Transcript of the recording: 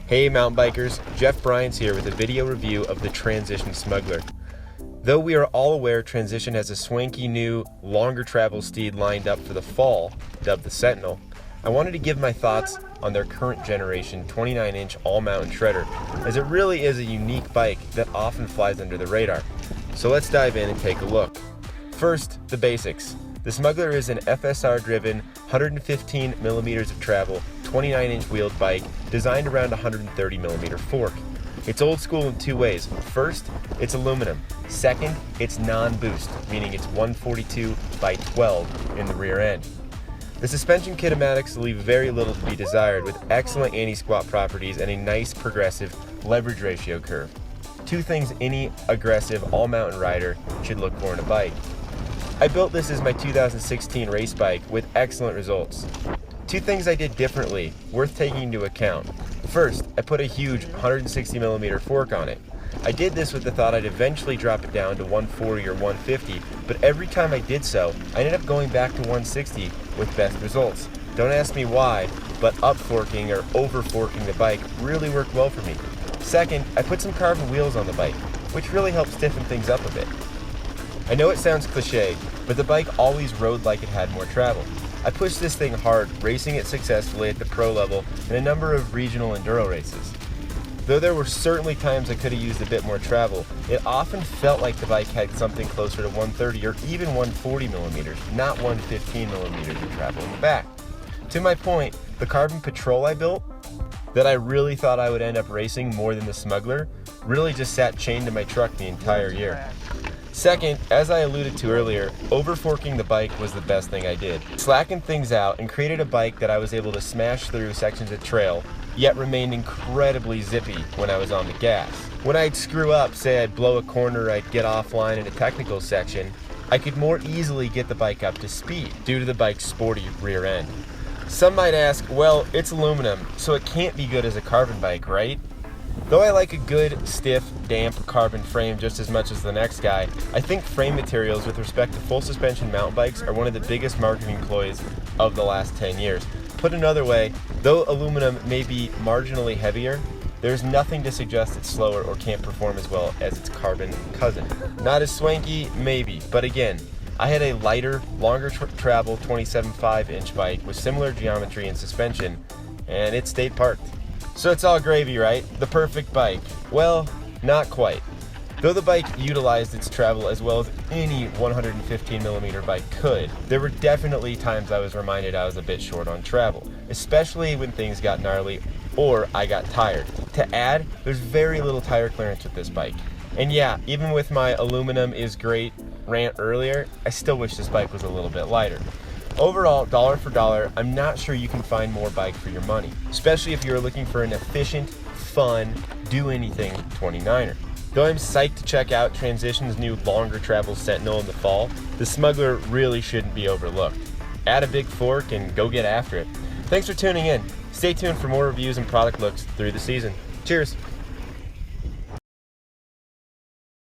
Hey mountain bikers, Jeff Bryans here with a video review of the Transition Smuggler. Though we are all aware Transition has a swanky new, longer travel steed lined up for the fall, dubbed the Sentinel, I wanted to give my thoughts on their current generation 29-inch all-mountain shredder, as it really is a unique bike that often flies under the radar. So let's dive in and take a look. First, the basics. The Smuggler is an FSR-driven, 115 millimeters of travel, 29-inch wheeled bike designed around a 130 millimeter fork. It's old school in two ways. First, it's aluminum. Second, it's non-boost, meaning it's 142 by 12 in the rear end. The suspension kinematics leave very little to be desired, with excellent anti-squat properties and a nice progressive leverage ratio curve. Two things any aggressive all-mountain rider should look for in a bike. I built this as my 2016 race bike with excellent results. Two things I did differently, worth taking into account. First, I put a huge 160 millimeter fork on it. I did this with the thought I'd eventually drop it down to 140 or 150, but every time I did so, I ended up going back to 160 with best results. Don't ask me why, but up forking or over forking the bike really worked well for me. Second, I put some carbon wheels on the bike, which really helped stiffen things up a bit. I know it sounds cliche, but the bike always rode like it had more travel. I pushed this thing hard, racing it successfully at the pro level in a number of regional enduro races. Though there were certainly times I could have used a bit more travel, it often felt like the bike had something closer to 130 or even 140 millimeters, not 115 millimeters of travel in the back. To my point, the Carbon Patrol I built, that I really thought I would end up racing more than the Smuggler, really just sat chained to my truck the entire year. Second, as I alluded to earlier, over-forking the bike was the best thing I did. Slackened things out and created a bike that I was able to smash through sections of trail, yet remained incredibly zippy when I was on the gas. When I'd screw up, say I'd blow a corner or I'd get offline in a technical section, I could more easily get the bike up to speed due to the bike's sporty rear end. Some might ask, well, it's aluminum, so it can't be good as a carbon bike, right? Though I like a good, stiff, damp carbon frame just as much as the next guy, I think frame materials with respect to full suspension mountain bikes are one of the biggest marketing ploys of the last 10 years. Put another way, though aluminum may be marginally heavier, there's nothing to suggest it's slower or can't perform as well as its carbon cousin. Not as swanky, maybe, but again, I had a lighter, longer travel 27.5 inch bike with similar geometry and suspension, and it stayed parked. So it's all gravy, right? The perfect bike. Well, not quite. Though the bike utilized its travel as well as any 115 millimeter bike could, there were definitely times I was reminded I was a bit short on travel, especially when things got gnarly or I got tired. To add, there's very little tire clearance with this bike. And yeah, even with my aluminum is great rant earlier, I still wish this bike was a little bit lighter. Overall, dollar for dollar, I'm not sure you can find more bike for your money, especially if you're looking for an efficient, fun, do-anything 29er. Though I'm psyched to check out Transition's new longer travel Sentinel in the fall, the Smuggler really shouldn't be overlooked. Add a big fork and go get after it. Thanks for tuning in. Stay tuned for more reviews and product looks through the season. Cheers!